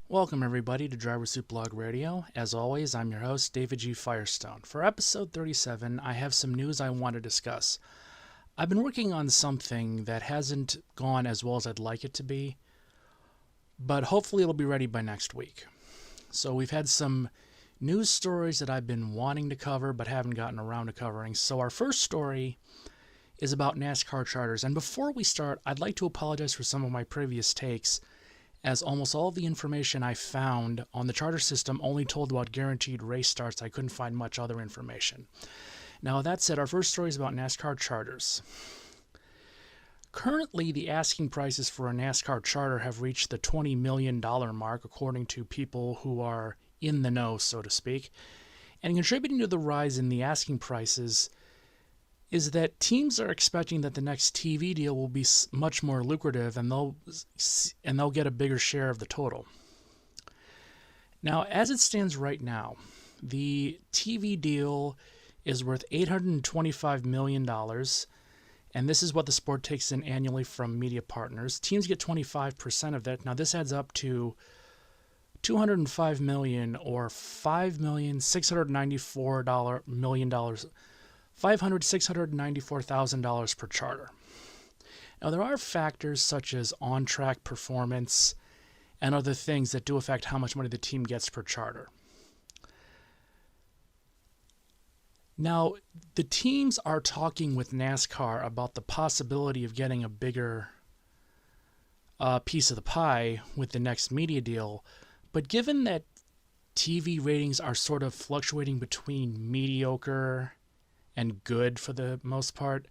Welcome everybody to Driver Suit Blog Radio. As always, I'm your host, David G. Firestone. For episode 37, I have some news I want to discuss. I've been working on something that hasn't gone as well as I'd like it to be, but hopefully it'll be ready by next week. So we've had some news stories that I've been wanting to cover but haven't gotten around to covering. So our first story is about NASCAR charters. And before we start, I'd like to apologize for some of my previous takes, as almost all of the information I found on the charter system only told about guaranteed race starts. I couldn't find much other information. Now, that said, our first story is about NASCAR charters. Currently, the asking prices for a NASCAR charter have reached the $20 million mark, according to people who are in the know, so to speak. And contributing to the rise in the asking prices is that teams are expecting that the next TV deal will be much more lucrative, and they'll get a bigger share of the total. Now, as it stands right now, the TV deal is worth $825 million, and this is what the sport takes in annually from media partners. Teams get 25% of that. Now, this adds up to $205 million, or $694,000 per charter. Now, there are factors such as on-track performance and other things that do affect how much money the team gets per charter. Now, the teams are talking with NASCAR about the possibility of getting a bigger piece of the pie with the next media deal, but given that TV ratings are sort of fluctuating between mediocre and good for the most part,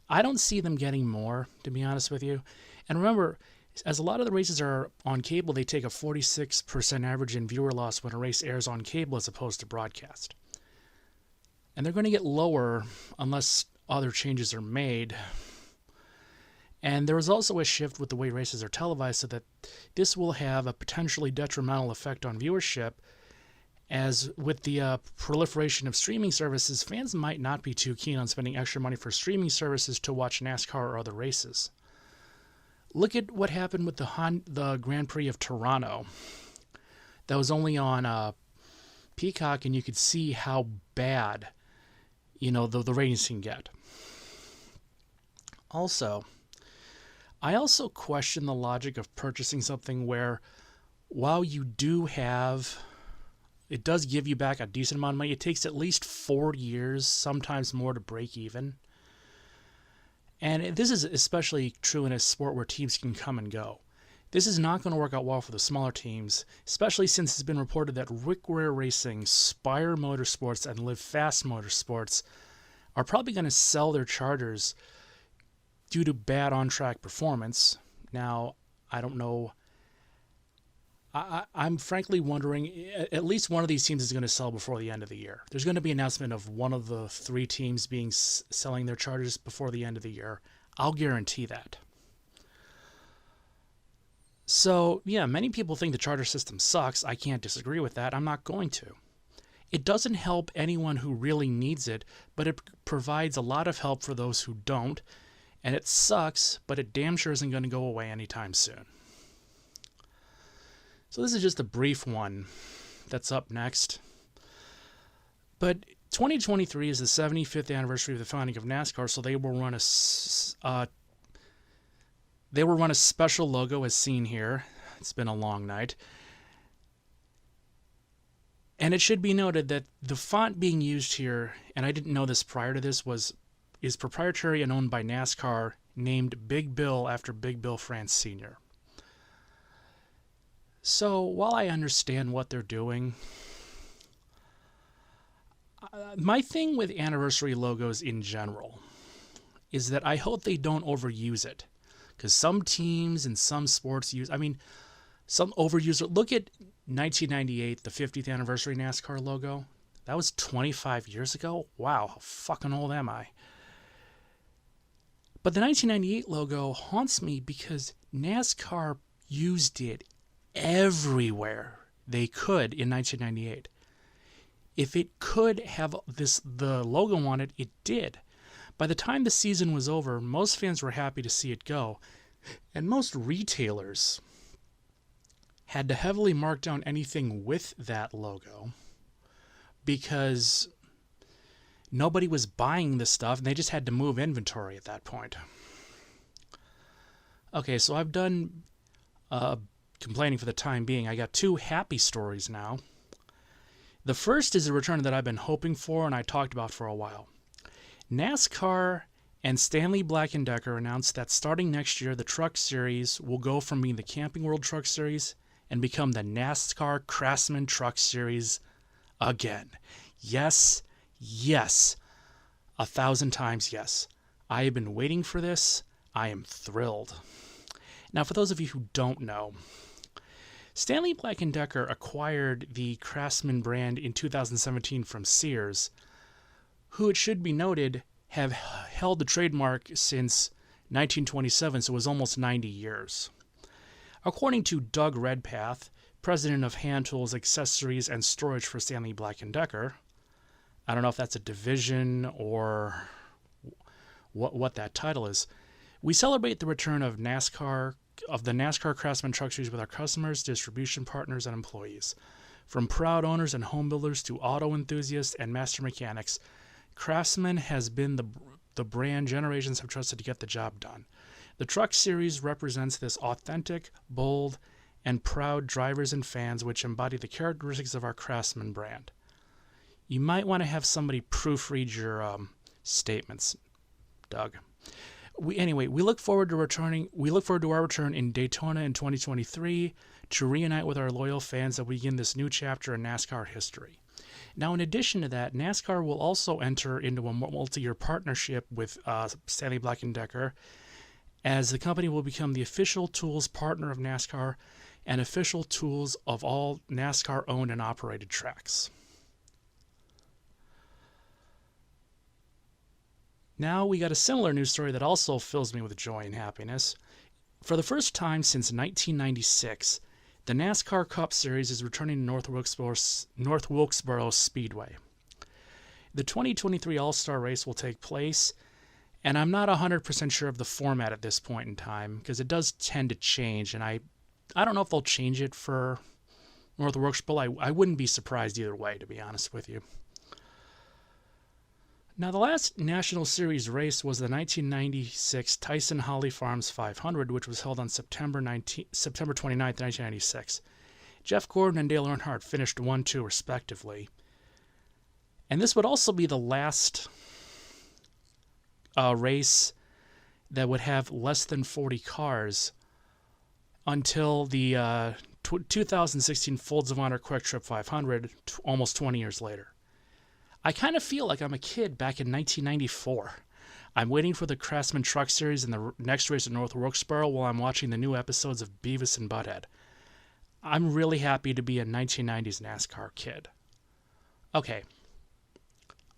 I don't see them getting more, to be honest with you. And remember, as a lot of the races are on cable, they take a 46% average in viewer loss when a race airs on cable as opposed to broadcast. And they're going to get lower unless other changes are made. And there is also a shift with the way races are televised, so that this will have a potentially detrimental effect on viewership, as with the proliferation of streaming services, fans might not be too keen on spending extra money for streaming services to watch NASCAR or other races. Look at what happened with the Grand Prix of Toronto. That was only on Peacock, and you could see how bad, the ratings can get. I also question the logic of purchasing something where, while you do have, it does give you back a decent amount of money, it takes at least 4 years, sometimes more, to break even. And this is especially true in a sport where teams can come and go. This is not going to work out well for the smaller teams, especially since it's been reported that Rick Ware Racing, Spire Motorsports, and Live Fast Motorsports are probably going to sell their charters due to bad on-track performance. Now, I don't know. I'm frankly wondering, at least one of these teams is going to sell before the end of the year. There's going to be an announcement of one of the three teams selling their charters before the end of the year. I'll guarantee that. So, yeah, many people think the charter system sucks. I can't disagree with that. I'm not going to. It doesn't help anyone who really needs it, but it provides a lot of help for those who don't. And it sucks, but it damn sure isn't going to go away anytime soon. So this is just a brief one that's up next. But 2023 is the 75th anniversary of the founding of NASCAR, so they will run a special logo as seen here. It's been a long night. And it should be noted that the font being used here, and I didn't know this prior to this, is proprietary and owned by NASCAR, named Big Bill after Big Bill France Sr. So, while I understand what they're doing, my thing with anniversary logos in general is that I hope they don't overuse it. Because some teams and some sports some overuse it. Look at 1998, the 50th anniversary NASCAR logo. That was 25 years ago? Wow, how fucking old am I? But the 1998 logo haunts me because NASCAR used it everywhere they could in 1998. If it could have the logo on it, it did. By the time the season was over, most fans were happy to see it go, and most retailers had to heavily mark down anything with that logo because nobody was buying this stuff and they just had to move inventory at that point. Okay, so I've done complaining for the time being. I got two happy stories now. The first is a return that I've been hoping for and I talked about for a while. NASCAR and Stanley Black & Decker announced that starting next year, the Truck Series will go from being the Camping World Truck Series and become the NASCAR Craftsman Truck Series again. Yes, yes, 1,000 times yes. I have been waiting for this. I am thrilled. Now, for those of you who don't know, Stanley Black & Decker acquired the Craftsman brand in 2017 from Sears, who, it should be noted, have held the trademark since 1927, so it was almost 90 years. According to Doug Redpath, president of Hand Tools, Accessories, and Storage for Stanley Black & Decker, I don't know if that's a division or what that title is, we celebrate the return of the NASCAR Craftsman Truck Series with our customers, distribution partners, and employees. From proud owners and home builders to auto enthusiasts and master mechanics, Craftsman has been the brand generations have trusted to get the job done. The Truck Series represents this authentic, bold, and proud drivers and fans which embody the characteristics of our Craftsman brand. You might want to have somebody proofread your statements, Doug. We look forward to our return in Daytona in 2023 to reunite with our loyal fans that we begin this new chapter in NASCAR history. Now, in addition to that, NASCAR will also enter into a multi-year partnership with Stanley Black & Decker, as the company will become the official tools partner of NASCAR and official tools of all NASCAR-owned and operated tracks. Now we got a similar news story that also fills me with joy and happiness. For the first time since 1996, the NASCAR Cup Series is returning to North Wilkesboro Speedway. The 2023 All-Star Race will take place, and I'm not 100% sure of the format at this point in time, because it does tend to change, and I don't know if they'll change it for North Wilkesboro. I wouldn't be surprised either way, to be honest with you. Now, the last National Series race was the 1996 Tyson Holly Farms 500, which was held on September 29, 1996. Jeff Gordon and Dale Earnhardt finished 1-2 respectively. And this would also be the last race that would have less than 40 cars until the 2016 Folds of Honor Quick Trip 500, almost 20 years later. I kind of feel like I'm a kid back in 1994. I'm waiting for the Craftsman Truck Series and the next race at North Wilkesboro while I'm watching the new episodes of Beavis and Butthead. I'm really happy to be a 1990s NASCAR kid. Okay,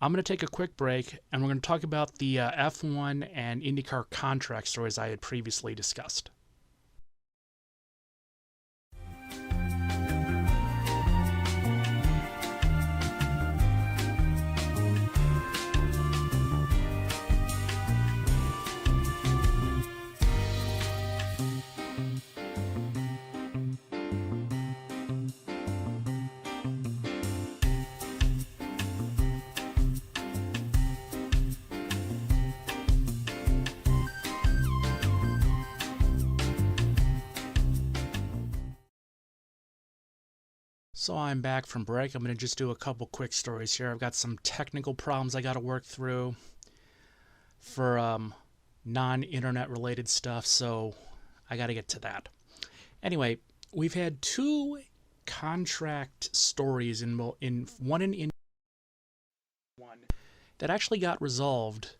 I'm going to take a quick break, and we're going to talk about the F1 and IndyCar contract stories I had previously discussed. So I'm back from break. I'm going to just do a couple quick stories here. I've got some technical problems I got to work through for non-internet related stuff, so I got to get to that. Anyway, we've had two contract stories in one that actually got resolved,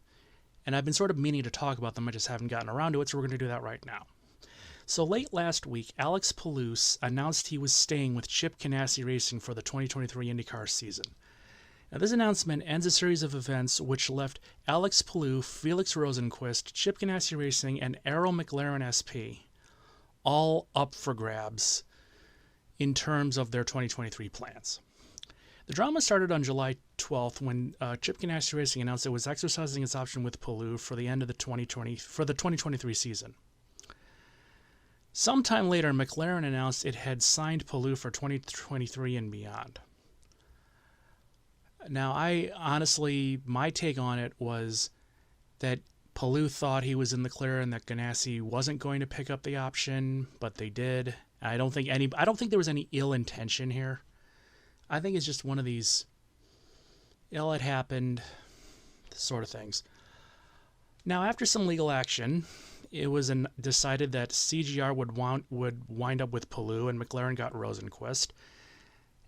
and I've been sort of meaning to talk about them. I just haven't gotten around to it, so we're going to do that right now. So late last week, Alex Palouse announced he was staying with Chip Ganassi Racing for the 2023 IndyCar season. Now, this announcement ends a series of events which left Alex Palou, Felix Rosenquist, Chip Ganassi Racing, and Arrow McLaren SP all up for grabs in terms of their 2023 plans. The drama started on July 12th when Chip Ganassi Racing announced it was exercising its option with Palou for the end of the 2023 season. Sometime later, McLaren announced it had signed Palou for 2023 and beyond. Now, my take on it was that Palou thought he was in the clear and that Ganassi wasn't going to pick up the option, but they did. I don't think there was any ill intention here. I think it's just one of these it happened sort of things. Now, after some legal action, it was decided that CGR would wind up with Palou and McLaren got Rosenquist.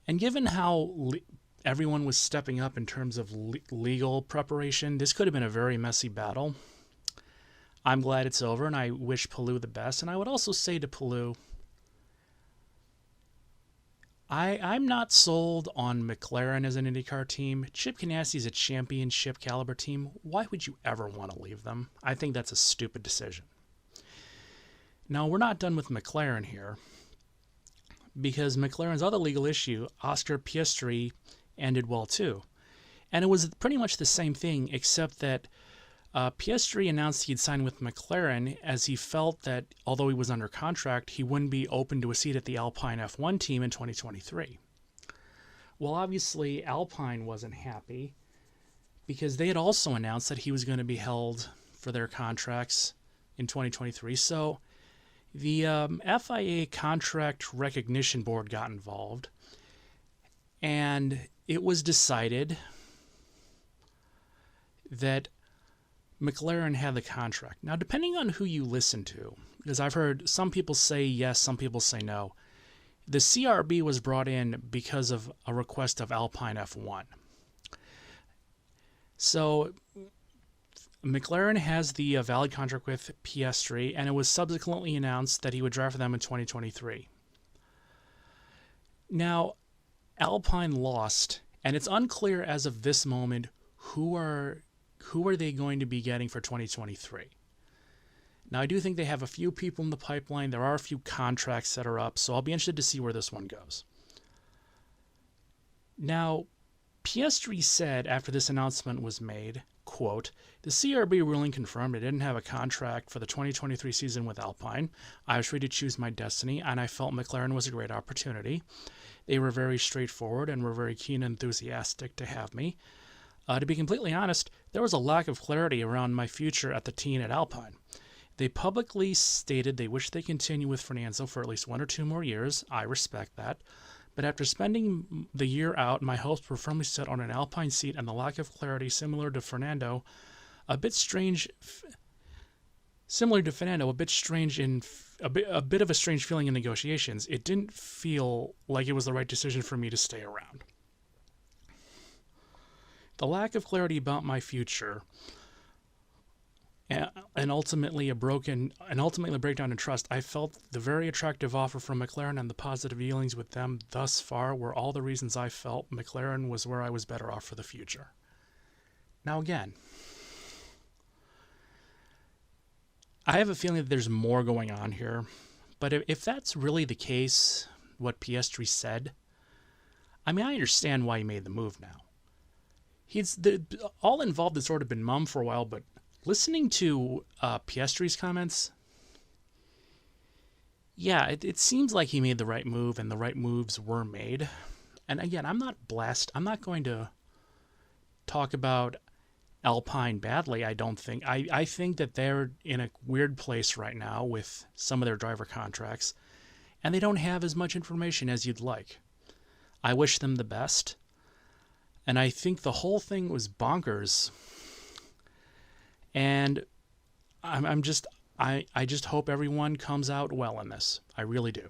And given how everyone was stepping up in terms of legal preparation, this could have been a very messy battle. I'm glad it's over, and I wish Palou the best. And I would also say to Palou, I'm not sold on McLaren as an IndyCar team. Chip Ganassi is a championship caliber team. Why would you ever want to leave them? I think that's a stupid decision. Now, we're not done with McLaren here, because McLaren's other legal issue, Oscar Piastri, ended well too. And it was pretty much the same thing, except that Piastri announced he'd sign with McLaren as he felt that, although he was under contract, he wouldn't be open to a seat at the Alpine F1 team in 2023. Well, obviously, Alpine wasn't happy because they had also announced that he was going to be held for their contracts in 2023. So the FIA Contract Recognition Board got involved, and it was decided that McLaren had the contract. Now, depending on who you listen to, because I've heard some people say yes, some people say no, the CRB was brought in because of a request of Alpine F1. So McLaren has the valid contract with Piastri, and it was subsequently announced that he would drive for them in 2023. Now, Alpine lost, and it's unclear as of this moment who are they going to be getting for 2023. Now, I do think they have a few people in the pipeline. There are a few contracts that are up, so I'll be interested to see where this one goes. Now, Piastri said after this announcement was made, quote, "The CRB ruling confirmed I didn't have a contract for the 2023 season with Alpine. I was free to choose my destiny, and I felt McLaren was a great opportunity. They were very straightforward and were very keen and enthusiastic to have me. To be completely honest, there was a lack of clarity around my future at the team at Alpine. They publicly stated they wish they continue with Fernando for at least 1 or 2 more years. I respect that. But after spending the year out, my hopes were firmly set on an Alpine seat, and the lack of clarity, similar to Fernando, a bit of a strange feeling in negotiations. It didn't feel like it was the right decision for me to stay around. The lack of clarity about my future and ultimately a breakdown in trust, I felt the very attractive offer from McLaren and the positive dealings with them thus far were all the reasons I felt McLaren was where I was better off for the future." Now again, I have a feeling that there's more going on here, but if that's really the case, what Piastri said, I mean, I understand why he made the move now. All involved has sort of been mum for a while, but listening to Piastri's comments, yeah, it seems like he made the right move and the right moves were made. And again, I'm not going to talk about Alpine badly, I don't think. I think that they're in a weird place right now with some of their driver contracts, and they don't have as much information as you'd like. I wish them the best. And I think the whole thing was bonkers. And I just hope everyone comes out well in this. I really do.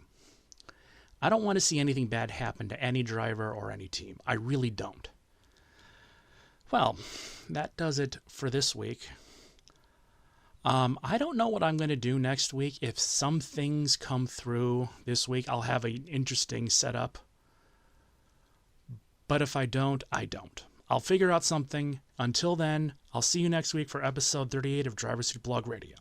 I don't want to see anything bad happen to any driver or any team. I really don't. Well, that does it for this week. I don't know what I'm going to do next week. If some things come through this week, I'll have an interesting setup. But if I don't, I don't. I'll figure out something. Until then, I'll see you next week for episode 38 of Driver Suit Blog Radio.